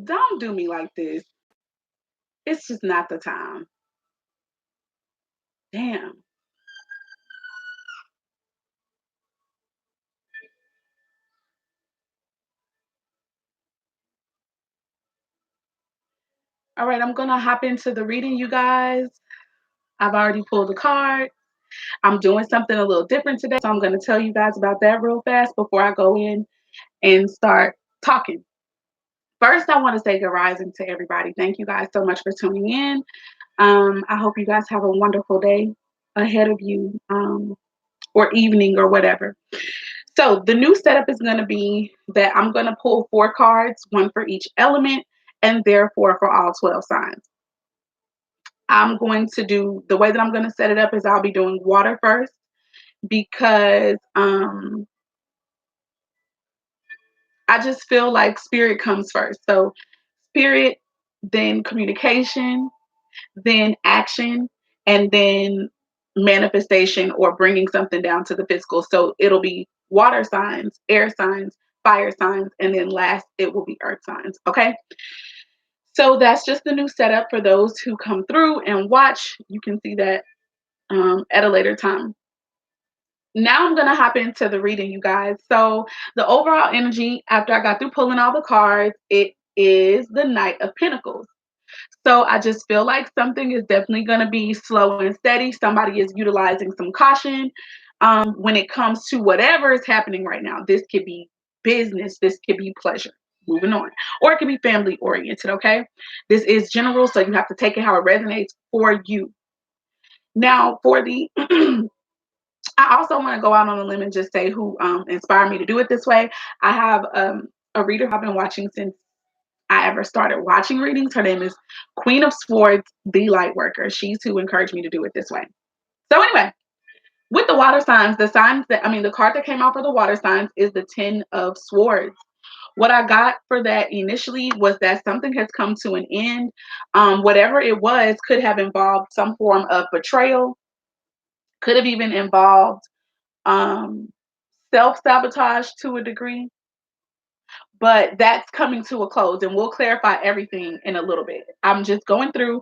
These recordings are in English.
Don't do me like this. It's just not the time. Damn. All right, I'm gonna hop into the reading, you guys. I've already pulled the card. I'm doing something a little different today, so I'm gonna tell you guys about that real fast before I go in and start talking. First, I want to say good rising to everybody. Thank you guys so much for tuning in. I hope you guys have a wonderful day ahead of you, or evening or whatever. So the new setup is going to be that I'm going to pull 4 cards, one for each element, and therefore for all 12 signs. I'm going to do the way that I'm going to set it up is I'll be doing water first because I just feel like spirit comes first. So spirit, then communication, then action, and then manifestation or bringing something down to the physical. So it'll be water signs, air signs, fire signs, and then last it will be earth signs. Okay. So that's just the new setup for those who come through and watch. You can see that at a later time. Now I'm going to hop into the reading, you guys. So the overall energy after I got through pulling all the cards, it is the Knight of Pentacles. So I just feel like something is definitely going to be slow and steady. Somebody is utilizing some caution when it comes to whatever is happening right now. This could be business, this could be pleasure. Moving on, or it could be family oriented. Okay, this is general, so you have to take it how it resonates for you. Now, for the I also want to go out on a limb and just say who inspired me to do it this way. I have a reader I've been watching since I ever started watching readings. Her name is Queen of Swords, the Light Worker. She's who encouraged me to do it this way. So anyway, with the water signs, the card that came out for the water signs is the Ten of Swords. What I got for that initially was that something has come to an end. Whatever it was could have involved some form of betrayal, could have even involved um, self-sabotage to a degree, but that's coming to a close and we'll clarify everything in a little bit. I'm just going through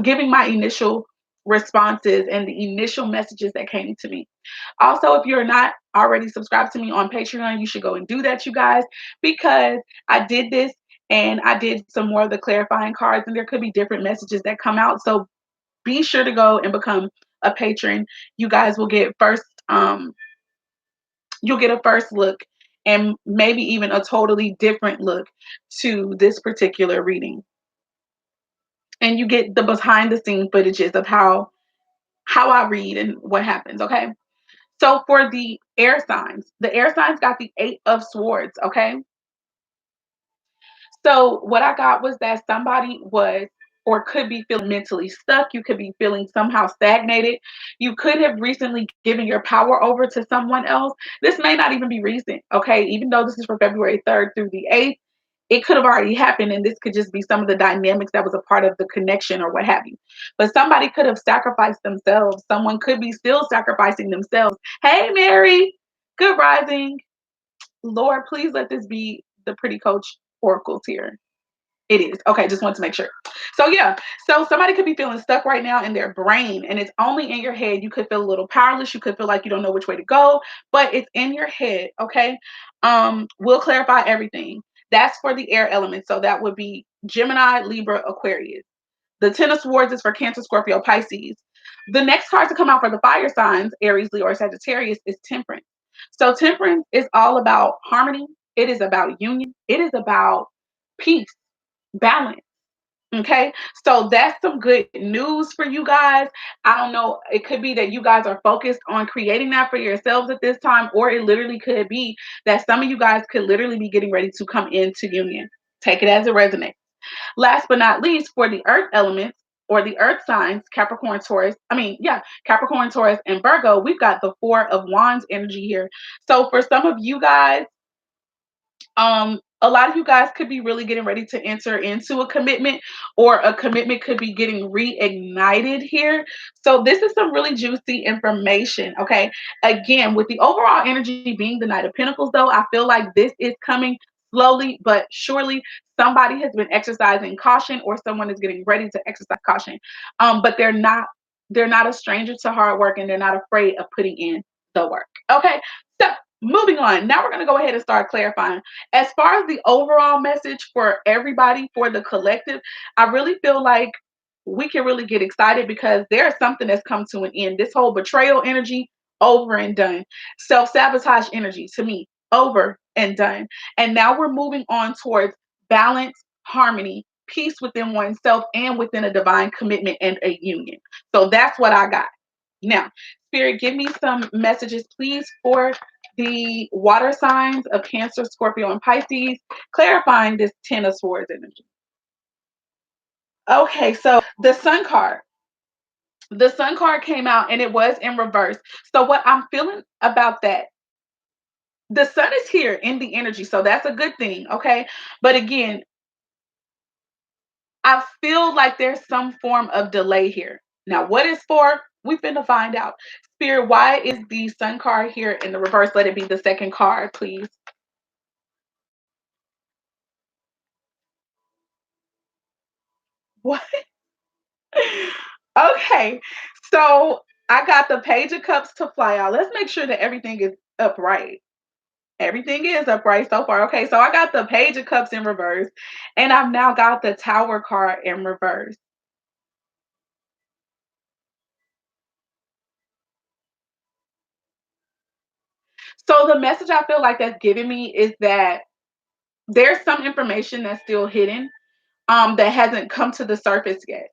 giving my initial responses and the initial messages that came to me. Also, if you're not already subscribed to me on Patreon, you should go and do that, you guys, because I did this and I did some more of the clarifying cards and there could be different messages that come out. So be sure to go and become a patron. You guys will get you'll get a first look and maybe even a totally different look to this particular reading. And you get the behind the scene footages of how I read and what happens, okay? So for the air signs got the 8 of Swords, okay? So what I got was that somebody was or could be feeling mentally stuck. You could be feeling somehow stagnated. You could have recently given your power over to someone else. This may not even be recent, okay? Even though this is from February 3rd through the 8th, it could have already happened, and this could just be some of the dynamics that was a part of the connection or what have you. But somebody could have sacrificed themselves. Someone could be still sacrificing themselves. Hey, Mary, good rising. Lord, please let this be the pretty coach oracles here. It is. Okay, just want to make sure. So yeah, so somebody could be feeling stuck right now in their brain and it's only in your head. You could feel a little powerless. You could feel like you don't know which way to go, but it's in your head, okay? We'll clarify everything. That's for the air element. So that would be Gemini, Libra, Aquarius. The Ten of Swords is for Cancer, Scorpio, Pisces. The next card to come out for the fire signs, Aries, Leo, or Sagittarius, is Temperance. So Temperance is all about harmony. It is about union. It is about peace, balance. Okay, so that's some good news for you guys. I don't know, it could be that you guys are focused on creating that for yourselves at this time, or it literally could be that some of you guys could literally be getting ready to come into union. Take it as it resonates. Last but not least, for the earth elements or the earth signs, Capricorn, Taurus, and Virgo, we've got the Four of Wands energy here. So for some of you guys, a lot of you guys could be really getting ready to enter into a commitment, or a commitment could be getting reignited here. So this is some really juicy information. Okay. Again, with the overall energy being the Knight of Pentacles, though, I feel like this is coming slowly but surely. Somebody has been exercising caution, or someone is getting ready to exercise caution. But they're not a stranger to hard work, and they're not afraid of putting in the work. Okay. So moving on. Now we're going to go ahead and start clarifying. As far as the overall message for everybody, for the collective, I really feel like we can really get excited because there's something that's come to an end. This whole betrayal energy, over and done. Self-sabotage energy, to me, over and done. And now we're moving on towards balance, harmony, peace within oneself and within a divine commitment and a union. So that's what I got. Now, Spirit, give me some messages, please, for the water signs of Cancer, Scorpio, and Pisces, clarifying this Ten of Swords energy. Okay, so the Sun card. The Sun card came out and it was in reverse. So what I'm feeling about that, the Sun is here in the energy, so that's a good thing, okay? But again, I feel like there's some form of delay here. Now, what is for? We've been to find out. Spirit, why is the Sun card here in the reverse? Let it be the second card, please. What? Okay, so I got the Page of Cups to fly out. Let's make sure that everything is upright. Everything is upright so far. Okay, so I got the Page of Cups in reverse, and I've now got the Tower card in reverse. So the message I feel like that's giving me is that there's some information that's still hidden, that hasn't come to the surface yet.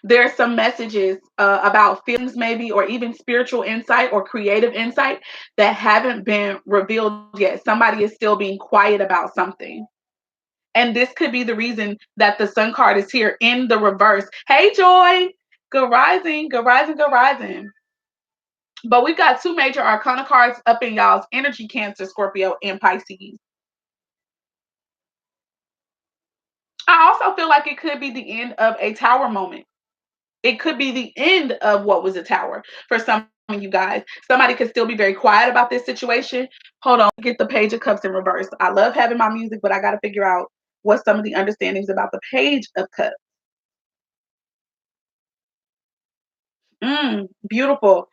There's some messages about feelings, maybe, or even spiritual insight or creative insight that haven't been revealed yet. Somebody is still being quiet about something. And this could be the reason that the Sun card is here in the reverse. Hey, Joy. Good rising, good rising, good rising. But we've got two major arcana cards up in y'all's energy, Cancer, Scorpio, and Pisces. I also feel like it could be the end of a tower moment. It could be the end of what was a tower for some of you guys. Somebody could still be very quiet about this situation. Hold on, get the Page of Cups in reverse. I love having my music, but I got to figure out what some of the understandings about the Page of Cups. Beautiful.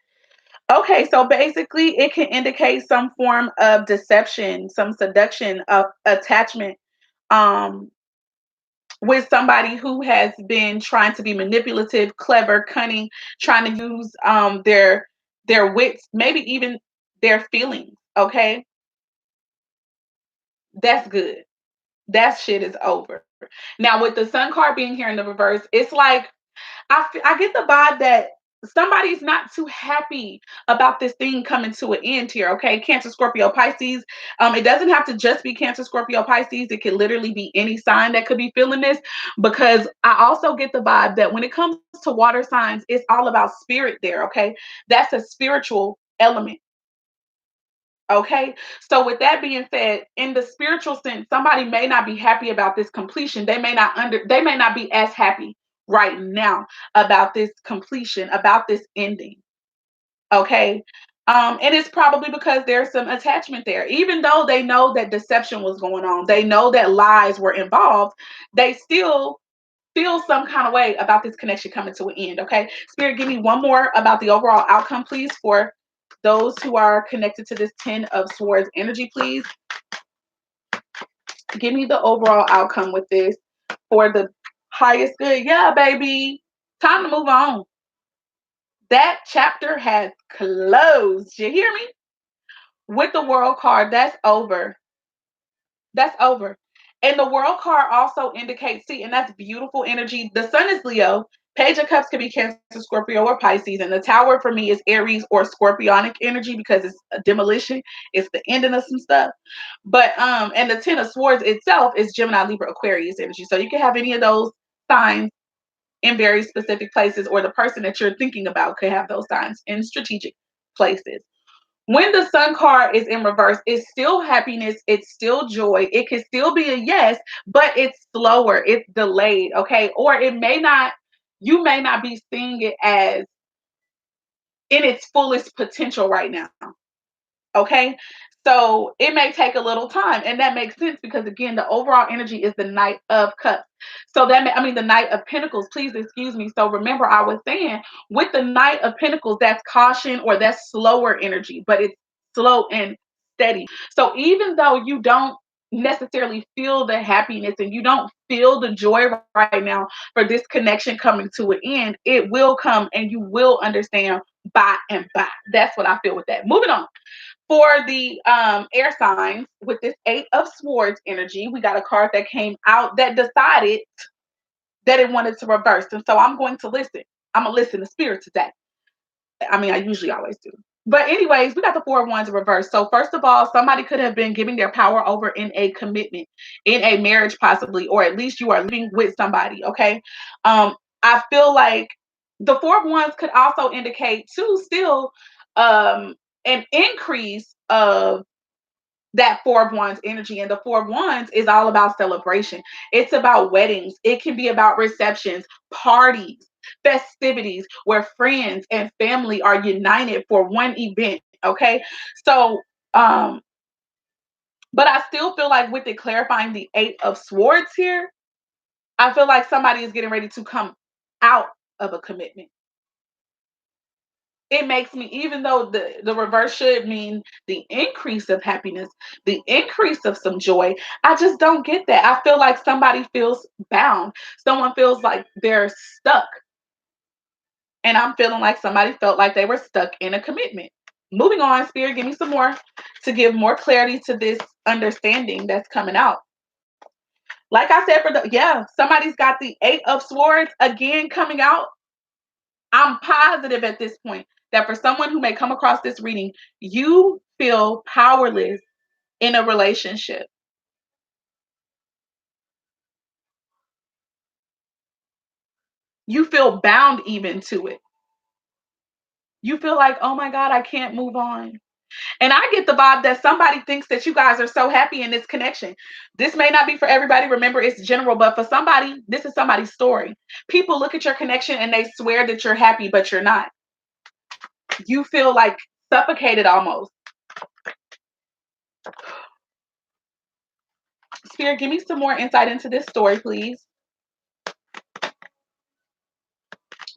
Okay, so basically, it can indicate some form of deception, some seduction, of attachment, um, with somebody who has been trying to be manipulative, clever, cunning, trying to use their wits, maybe even their feelings. Okay, that's good. That shit is over. Now, with the Sun card being here in the reverse, it's like I get the vibe that somebody's not too happy about this thing coming to an end here. Okay, Cancer, Scorpio, Pisces. It doesn't have to just be Cancer, Scorpio, Pisces. It could literally be any sign that could be feeling this, because I also get the vibe that when it comes to water signs, it's all about spirit there. Okay, that's a spiritual element. Okay, so with that being said, in the spiritual sense, somebody may not be happy about this completion. They may not be as happy right now about this completion, about this ending. Okay. And it's probably because there's some attachment there. Even though they know that deception was going on, they know that lies were involved, they still feel some kind of way about this connection coming to an end. Okay. Spirit, give me one more about the overall outcome, please, for those who are connected to this 10 of Swords energy, please. Give me the overall outcome with this for the highest good. Yeah, baby. Time to move on. That chapter has closed. You hear me? With the World card, that's over. That's over. And the World card also indicates, see, and that's beautiful energy. The Sun is Leo. Page of Cups could be Cancer, Scorpio, or Pisces. And the Tower for me is Aries or Scorpionic energy, because it's a demolition. It's the ending of some stuff. But and the Ten of Swords itself is Gemini, Libra, Aquarius energy. So you can have any of those signs in very specific places, or the person that you're thinking about could have those signs in strategic places. When the sun card is in reverse, it's still happiness, it's still joy, it can still be a yes, but it's slower, it's delayed, okay? Or it may not, you may not be seeing it as in its fullest potential right now. Okay. So it may take a little time. And that makes sense because, again, the overall energy is the Knight of Cups. So I mean, the Knight of Pentacles, please excuse me. So remember, I was saying with the Knight of Pentacles, that's caution or that's slower energy, but it's slow and steady. So even though you don't necessarily feel the happiness and you don't feel the joy right now for this connection coming to an end, it will come and you will understand by and by. That's what I feel with that. Moving on. For the air signs, with this Eight of Swords energy, we got a card that came out that decided that it wanted to reverse. And so I'm going to listen. I'm going to listen to spirit today. I mean, I usually always do. But anyways, we got the Four of Wands in reverse. So first of all, somebody could have been giving their power over in a commitment, in a marriage possibly, or at least you are living with somebody, okay? I feel like the Four of Wands could also indicate too still an increase of that Four of Wands energy. And the Four of Wands is all about celebration. It's about weddings. It can be about receptions, parties, festivities where friends and family are united for one event. Okay. So, but I still feel like with it clarifying the Eight of Swords here, I feel like somebody is getting ready to come out of a commitment. It makes me, even though the reverse should mean the increase of happiness, the increase of some joy, I just don't get that. I feel like somebody feels bound. Someone feels like they're stuck. And I'm feeling like somebody felt like they were stuck in a commitment. Moving on, Spirit, give me some more to give more clarity to this understanding that's coming out. Like I said, yeah, somebody's got the Eight of Swords again coming out. I'm positive at this point that for someone who may come across this reading, you feel powerless in a relationship. You feel bound even to it. You feel like, oh my God, I can't move on. And I get the vibe that somebody thinks that you guys are so happy in this connection. This may not be for everybody. Remember, it's general, but for somebody, this is somebody's story. People look at your connection and they swear that you're happy, but you're not. You feel like suffocated almost. Spirit, give me some more insight into this story, please.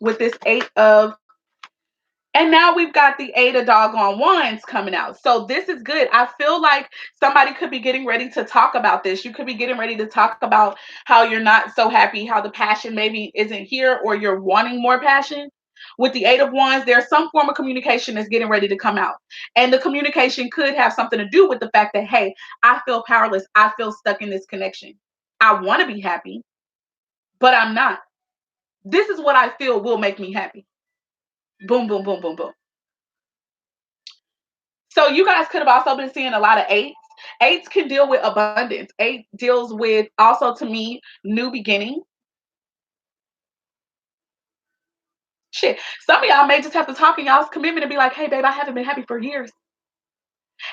With this Eight of, and now we've got the Eight of doggone wands coming out. So this is good. I feel like somebody could be getting ready to talk about this. You could be getting ready to talk about how you're not so happy, how the passion maybe isn't here, or you're wanting more passion. With the Eight of Wands, there's some form of communication that's getting ready to come out. And the communication could have something to do with the fact that, hey, I feel powerless. I feel stuck in this connection. I want to be happy, but I'm not. This is what I feel will make me happy. Boom, boom, boom, boom, boom. So you guys could have also been seeing a lot of eights. Eights can deal with abundance. Eight deals with also, to me, new beginning. Shit. Some of y'all may just have to talk in y'all's commitment and be like, hey, babe, I haven't been happy for years.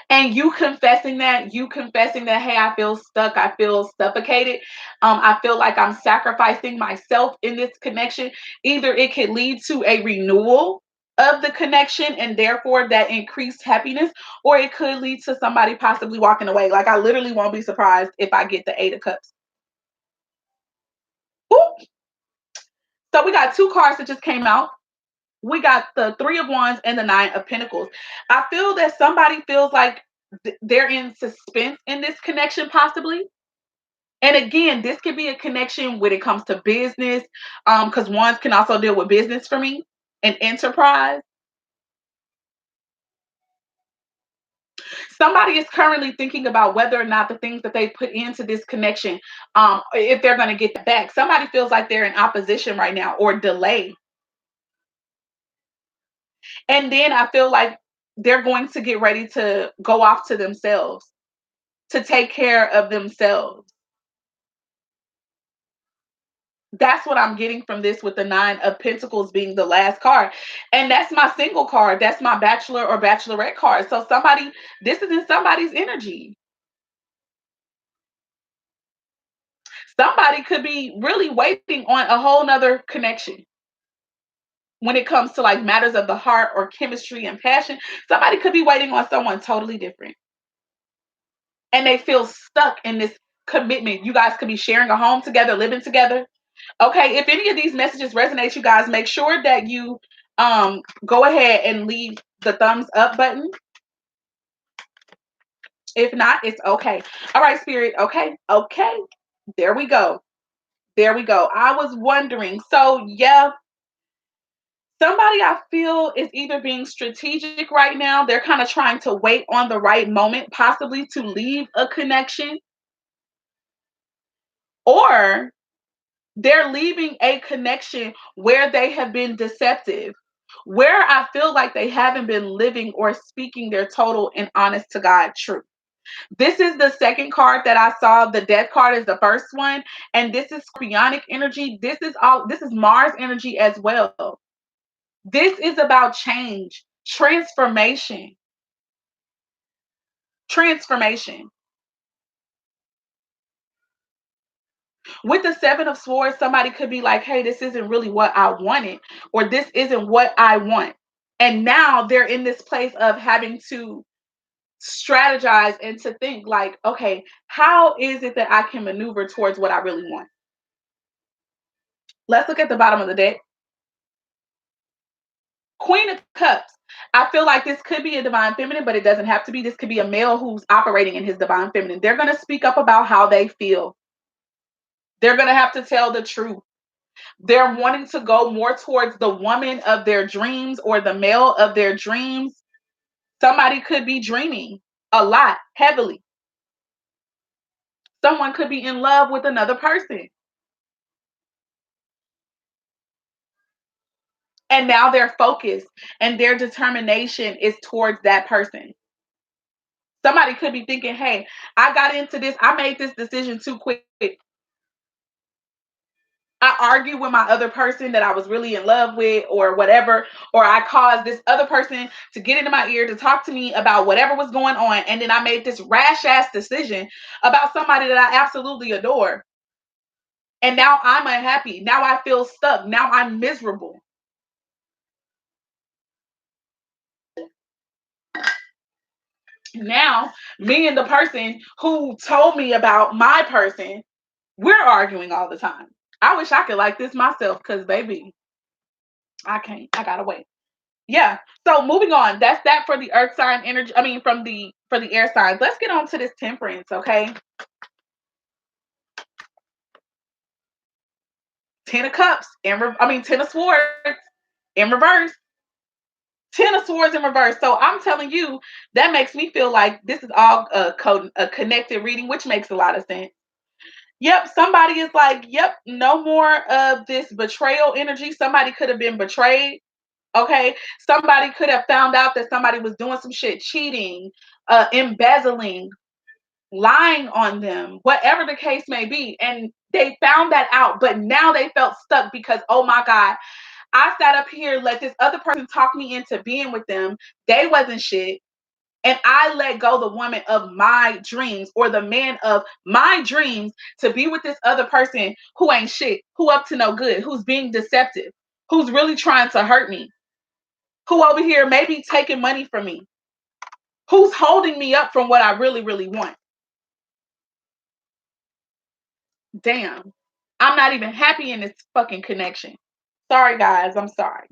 And you confessing that, hey, I feel stuck, I feel suffocated, I feel like I'm sacrificing myself in this connection. Either it could lead to a renewal of the connection and therefore that increased happiness, or it could lead to somebody possibly walking away. Like, I literally won't be surprised if I get the Eight of Cups. Ooh. So we got two cards that just came out. We got the Three of Wands and the Nine of Pentacles. I feel that somebody feels like they're in suspense in this connection, possibly. And again, this could be a connection when it comes to business, because wands can also deal with business for me and enterprise. Somebody is currently thinking about whether or not the things that they put into this connection, if they're going to get back. Somebody feels like they're in opposition right now or delay. And then I feel like they're going to get ready to go off to themselves, to take care of themselves. That's what I'm getting from this with the 9 of Pentacles being the last card. And that's my single card. That's my bachelor or bachelorette card. So somebody, this is in somebody's energy. Somebody could be really waiting on a whole nother connection when it comes to like matters of the heart or chemistry and passion. Somebody could be waiting on someone totally different. And they feel stuck in this commitment. You guys could be sharing a home together, living together. Okay, if any of these messages resonate, you guys make sure that you go ahead and leave the thumbs up button. If not, it's okay. All right, Spirit. Okay, okay. There we go. There we go. I was wondering. So, yeah, somebody I feel is either being strategic right now. They're kind of trying to wait on the right moment, possibly to leave a connection, or they're leaving a connection where they have been deceptive, where I feel like they haven't been living or speaking their total and honest to God truth. This is the second card that I saw. The death card is the first one, and this is scorpionic energy. This is Mars energy as well. This is about change, transformation, transformation. With the 7 of Swords, somebody could be like, hey, this isn't really what I wanted, or this isn't what I want. And now they're in this place of having to strategize and to think like, okay, how is it that I can maneuver towards what I really want? Let's look at the bottom of the deck. Queen of Cups. I feel like this could be a divine feminine, but it doesn't have to be. This could be a male who's operating in his divine feminine. They're going to speak up about how they feel. They're going to have to tell the truth. They're wanting to go more towards the woman of their dreams or the male of their dreams. Somebody could be dreaming a lot, heavily. Someone could be in love with another person. And now their focus and their determination is towards that person. Somebody could be thinking, hey, I got into this, I made this decision too quick. I argued with my other person that I was really in love with, or whatever, or I caused this other person to get into my ear to talk to me about whatever was going on. And then I made this rash ass decision about somebody that I absolutely adore. And now I'm unhappy. Now I feel stuck. Now I'm miserable. Now, me and the person who told me about my person, we're arguing all the time. I wish I could like this myself because, baby, I can't. I gotta wait. Yeah. So moving on. That's that for the earth sign energy. I mean, for the air signs. Let's get on to this temperance, okay? 10 of Cups I mean 10 of Swords in reverse. 10 of Swords in reverse. So I'm telling you, that makes me feel like this is all a connected reading, which makes a lot of sense. Yep, somebody is like, yep, no more of this betrayal energy. Somebody could have been betrayed. Okay, somebody could have found out that somebody was doing some shit, cheating, embezzling, lying on them, whatever the case may be. And they found that out, but now they felt stuck because, oh my God, I sat up here, let this other person talk me into being with them. They wasn't shit. And I let go the woman of my dreams or the man of my dreams to be with this other person who ain't shit, who up to no good, who's being deceptive, who's really trying to hurt me, who over here maybe taking money from me, who's holding me up from what I really, really want. Damn. I'm not even happy in this fucking connection. Sorry, guys. I'm sorry.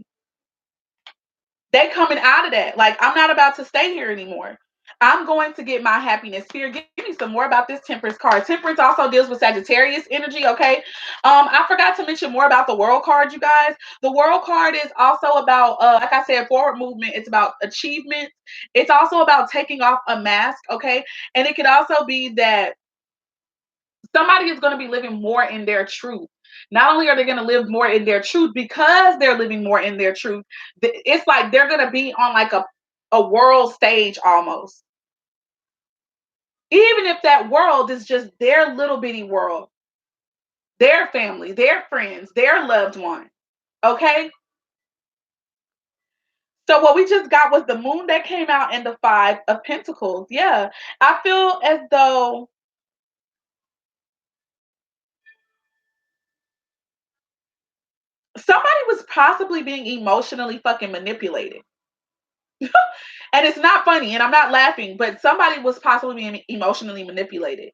They coming out of that. Like, I'm not about to stay here anymore. I'm going to get my happiness here. Give me some more about this Temperance card. Temperance also deals with Sagittarius energy, okay? I forgot to mention more about the World card, you guys. The World card is also about, like I said, forward movement. It's about achievement. It's also about taking off a mask, okay? And it could also be that somebody is going to be living more in their truth. Not only are they going to live more in their truth because they're living more in their truth, it's like they're going to be on like a world stage almost. Even if that world is just their little bitty world. their family, their friends, their loved one. Okay? So what we just got was the moon that came out and the 5 of Pentacles. Yeah. I feel as though somebody was possibly being emotionally fucking manipulated. And it's not funny, and I'm not laughing, but somebody was possibly being emotionally manipulated.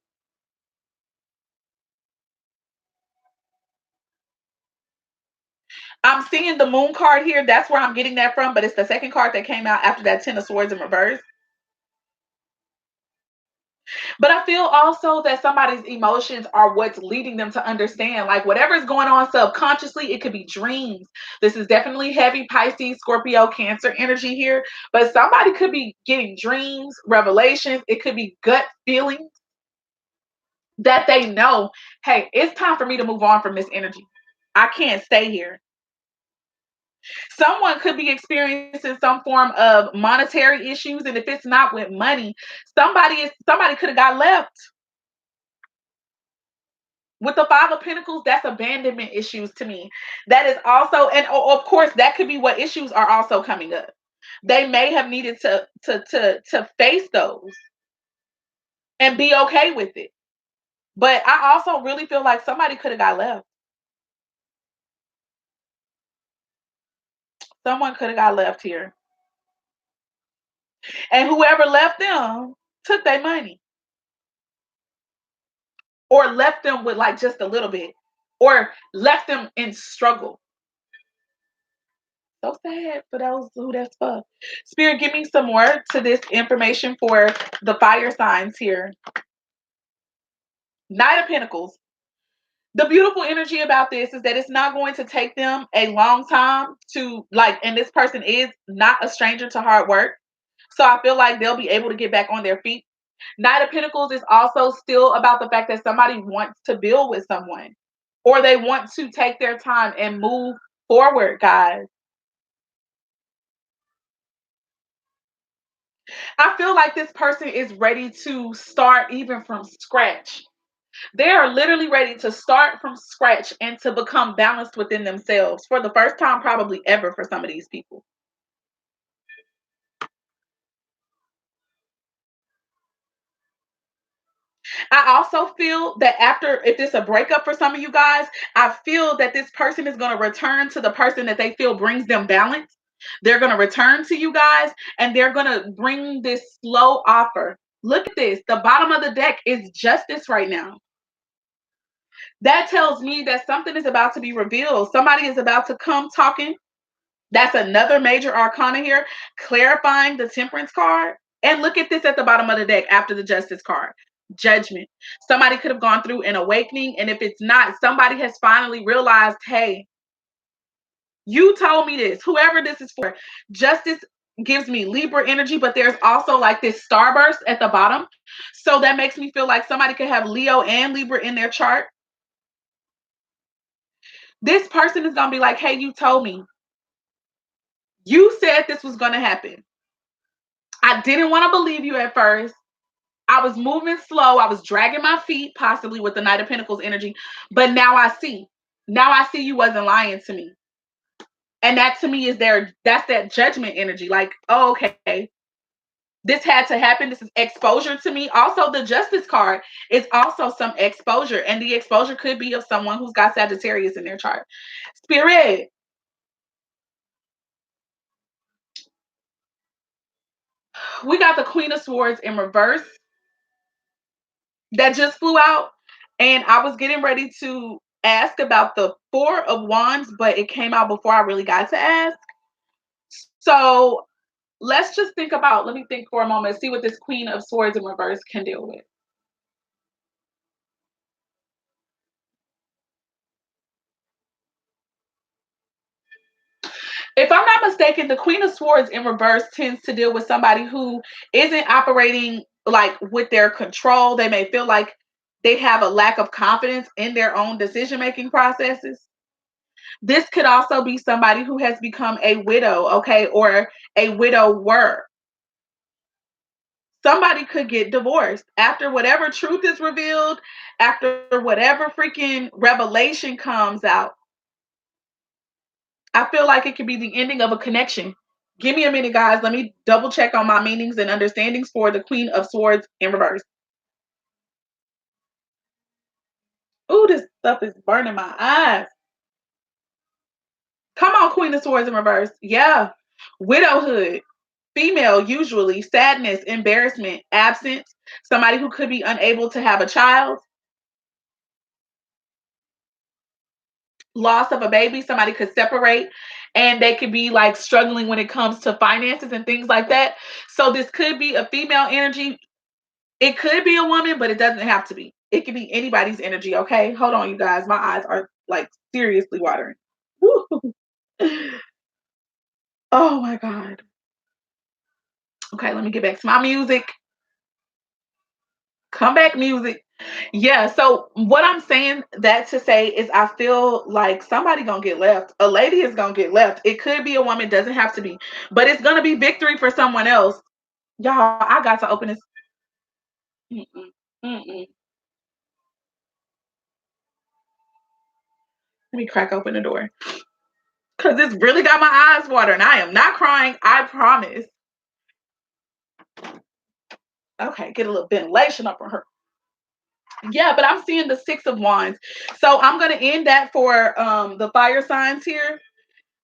I'm seeing the moon card here. That's where I'm getting that from, but it's the second card that came out after that 10 of Swords in reverse. But I feel also that somebody's emotions are what's leading them to understand, like whatever's going on subconsciously, it could be dreams. This is definitely heavy Pisces, Scorpio, Cancer energy here, but somebody could be getting dreams, revelations. It could be gut feelings that they know, hey, it's time for me to move on from this energy. I can't stay here. Someone could be experiencing some form of monetary issues, and if it's not with money, somebody could have got left. With the 5 of Pentacles, that's abandonment issues to me. That is also, and of course, that could be what issues are also coming up. They may have needed to face those and be okay with it. But I also really feel like somebody could have got left. Someone could have got left here. And whoever left them took their money or left them with like just a little bit or left them in struggle. So sad for those who that's for. Spirit, give me some more to this information for the fire signs here. Knight of Pentacles. The beautiful energy about this is that it's not going to take them a long time to like, and this person is not a stranger to hard work. So I feel like they'll be able to get back on their feet. Knight of Pentacles is also still about the fact that somebody wants to build with someone or they want to take their time and move forward, guys. I feel like this person is ready to start even from scratch. They are literally ready to start from scratch and to become balanced within themselves for the first time, probably ever, for some of these people. I also feel that after, if it's a breakup for some of you guys, I feel that this person is going to return to the person that they feel brings them balance. They're going to return to you guys and they're going to bring this slow offer. Look at this. The bottom of the deck is justice right now. That tells me that something is about to be revealed. Somebody is about to come talking. That's another major arcana here, clarifying the Temperance card. And look at this at the bottom of the deck after the Justice card. Judgment. Somebody could have gone through an awakening. And if it's not, somebody has finally realized, hey, you told me this. Whoever this is for. Justice gives me Libra energy, but there's also like this starburst at the bottom. So that makes me feel like somebody could have Leo and Libra in their chart. This person is going to be like, hey, you told me. You said this was going to happen. I didn't want to believe you at first. I was moving slow. I was dragging my feet, possibly with the Knight of Pentacles energy. But now I see. Now I see you wasn't lying to me. And that to me is that's that judgment energy. Like, oh, okay. This had to happen. This is exposure to me. Also, the Justice card is also some exposure. And the exposure could be of someone who's got Sagittarius in their chart. Spirit. We got the Queen of Swords in reverse that just flew out. And I was getting ready to ask about the 4 of Wands, but it came out before I really got to ask. So let's just think about, let me think for a moment, see what this Queen of Swords in reverse can deal with. If I'm not mistaken, the Queen of Swords in reverse tends to deal with somebody who isn't operating like with their control. They may feel like they have a lack of confidence in their own decision-making processes. This could also be somebody who has become a widow, okay, or a widower. Somebody could get divorced after whatever truth is revealed, after whatever freaking revelation comes out. I feel like it could be the ending of a connection. Give me a minute, guys. Let me double check on my meanings and understandings for the Queen of Swords in reverse. Ooh, this stuff is burning my eyes. Come on, Queen of Swords in reverse. Yeah. Widowhood. Female, usually. Sadness, embarrassment, absence. Somebody who could be unable to have a child. Loss of a baby. Somebody could separate and they could be like struggling when it comes to finances and things like that. So this could be a female energy. It could be a woman, but it doesn't have to be. It could be anybody's energy, okay? Hold on, you guys. My eyes are like seriously watering. Woo. Oh my God. Okay, let me get back to my music. Come back, music. Yeah, so what I'm saying that to say is I feel like somebody gonna get left. A lady is gonna get left. It could be a woman, doesn't have to be, but it's gonna be victory for someone else. Y'all, I got to open this. Mm-mm, mm-mm. Let me crack open the door. Cause it's really got my eyes watering. I am not crying, I promise. Okay, get a little ventilation up on her. Yeah, but I'm seeing the Six of Wands. So I'm gonna end that for the fire signs here.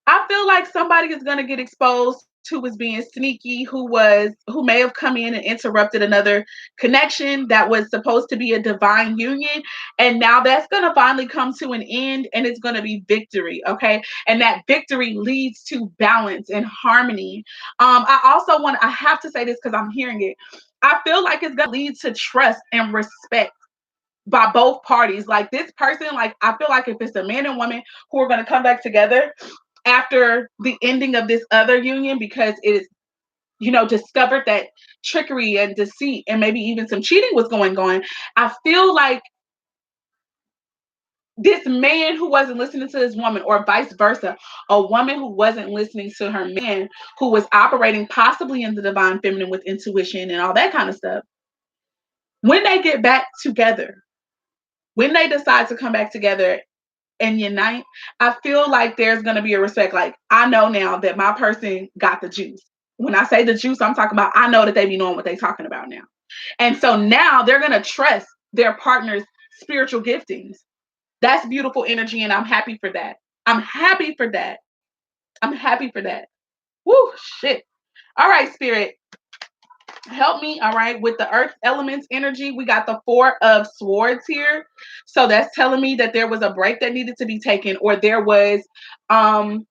I feel like somebody is gonna get exposed who was being sneaky, who may have come in and interrupted another connection that was supposed to be a divine union. And now that's gonna finally come to an end and it's gonna be victory. Okay. And that victory leads to balance and harmony. I have to say this because I'm hearing it. I feel like it's gonna lead to trust and respect by both parties. Like this person, like I feel like if it's a man and woman who are going to come back together after the ending of this other union because it is, discovered that trickery and deceit and maybe even some cheating was going on. I feel like this man who wasn't listening to his woman, or vice versa, a woman who wasn't listening to her man, who was operating possibly in the divine feminine with intuition and all that kind of stuff, when they get back together, when they decide to come back together and unite, I feel like there's going to be a respect. Like, I know now that my person got the juice. When I say the juice, I'm talking about, I know that they be knowing what they're talking about now. And so now they're going to trust their partner's spiritual giftings. That's beautiful energy. And I'm happy for that. I'm happy for that. I'm happy for that. Woo, shit. All right, spirit. Help me, all right, with the earth elements energy. We got the Four of Swords here. So that's telling me that there was a break that needed to be taken, or um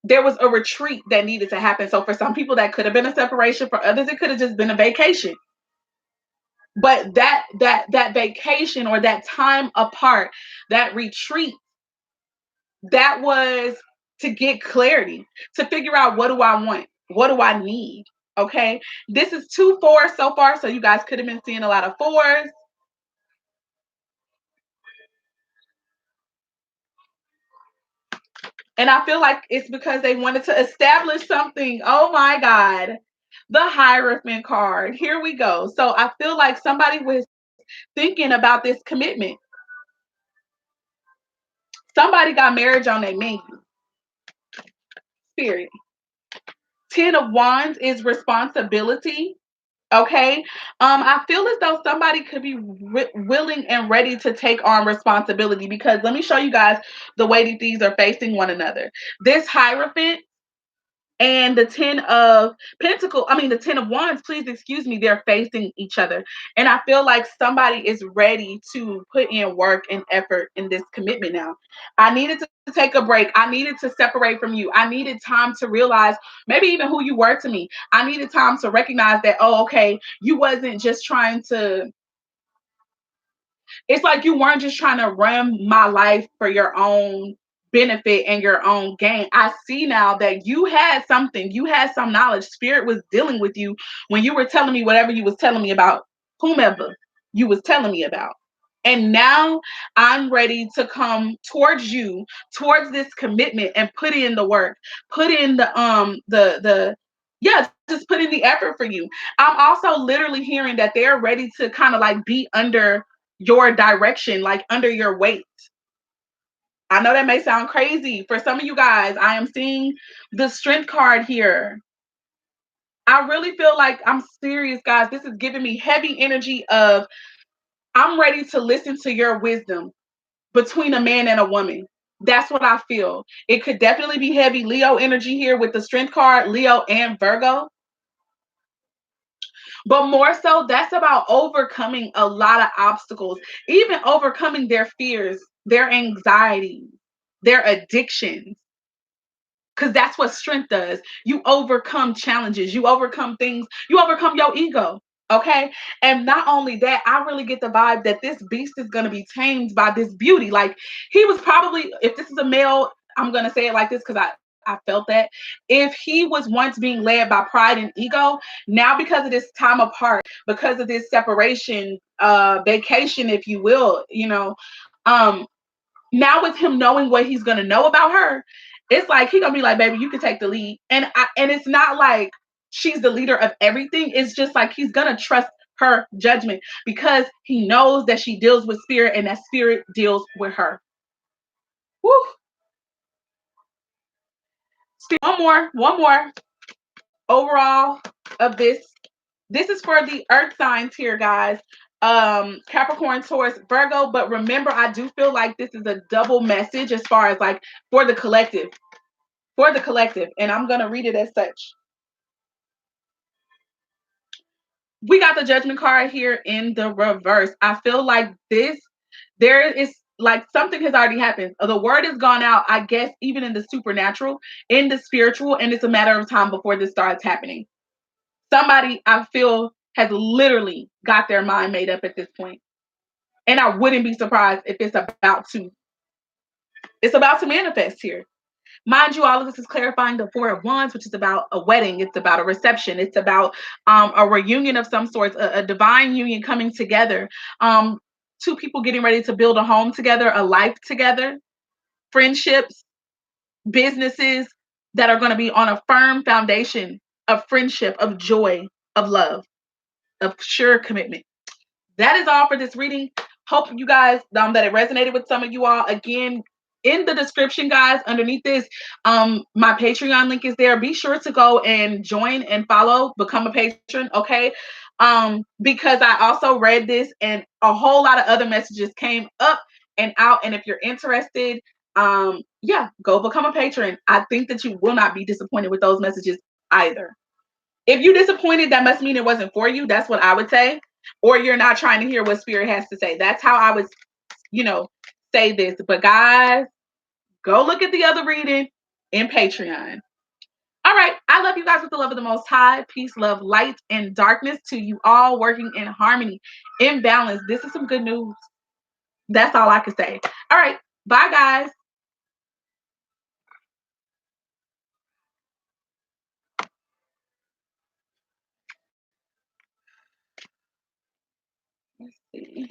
there was a retreat that needed to happen. So for some people that could have been a separation, for others it could have just been a vacation. But that vacation or that time apart, that retreat, that was to get clarity, to figure out, what do I want? What do I need? Okay. This is 2 4 so far. So you guys could have been seeing a lot of fours. And I feel like it's because they wanted to establish something. Oh my God. The Hierophant card. Here we go. So I feel like somebody was thinking about this commitment. Somebody got marriage on their menu. Spirit. 10 of Wands is responsibility. Okay. I feel as though somebody could be willing and ready to take on responsibility, because let me show you guys the way that these are facing one another. This Hierophant and the the 10 of Wands, please excuse me, they're facing each other. And I feel like somebody is ready to put in work and effort in this commitment now. I needed to take a break. I needed to separate from you. I needed time to realize maybe even who you were to me. I needed time to recognize that, oh, okay, you wasn't just trying to, it's like you weren't just trying to run my life for your own benefit and your own gain. I see now that you had something, you had some knowledge. Spirit was dealing with you when you were telling me whatever you was telling me about whomever you was telling me about. And now I'm ready to come towards you, towards this commitment, and put in the work, put in the yeah, just put in the effort for you. I'm also literally hearing that they're ready to kind of like be under your direction, like under your weight. I know that may sound crazy for some of you guys. I am seeing the strength card here. I really feel like, I'm serious, guys. This is giving me heavy energy of, I'm ready to listen to your wisdom between a man and a woman. That's what I feel. It could definitely be heavy Leo energy here with the strength card, Leo and Virgo. But more so, that's about overcoming a lot of obstacles, even overcoming their fears, their anxiety, their addictions. Because that's what strength does. You overcome challenges, you overcome things, you overcome your ego. Okay. And not only that, I really get the vibe that this beast is going to be tamed by this beauty. Like, he was probably, if this is a male, I'm going to say it like this because I felt that if he was once being led by pride and ego, now because of this time apart, because of this separation, vacation, if you will, um, now with him knowing what he's gonna know about her, it's like he gonna be like, baby, you can take the lead. And it's not like she's the leader of everything. It's just like he's gonna trust her judgment because he knows that she deals with spirit and that spirit deals with her. Woo. One more overall of this. This is for the earth signs here, guys. Capricorn, Taurus, Virgo. But remember, I do feel like this is a double message as far as like for the collective. For the collective. And I'm going to read it as such. We got the judgment card here in the reverse. I feel like there is like something has already happened. The word has gone out, I guess, even in the supernatural, in the spiritual, and it's a matter of time before this starts happening. Somebody, I feel, has literally got their mind made up at this point. And I wouldn't be surprised if it's about to manifest here. Mind you, all of this is clarifying the Four of Wands, which is about a wedding. It's about a reception. It's about a reunion of some sort, a divine union coming together. Two people getting ready to build a home together, a life together, friendships, businesses that are going to be on a firm foundation of friendship, of joy, of love, of sure commitment. That is all for this reading. Hope you guys that it resonated with some of you all. Again, in the description, guys, underneath this, my Patreon link is there. Be sure to go and join and follow, become a patron, okay? Because I also read this and a whole lot of other messages came up and out. And if you're interested, yeah, go become a patron. I think that you will not be disappointed with those messages either. If you're disappointed, that must mean it wasn't for you. That's what I would say. Or you're not trying to hear what spirit has to say. That's how I would, say this. But guys, go look at the other reading in Patreon. All right. I love you guys with the love of the Most High. Peace, love, light, and darkness to you all, working in harmony, in balance. This is some good news. That's all I can say. All right. Bye, guys. Let's see.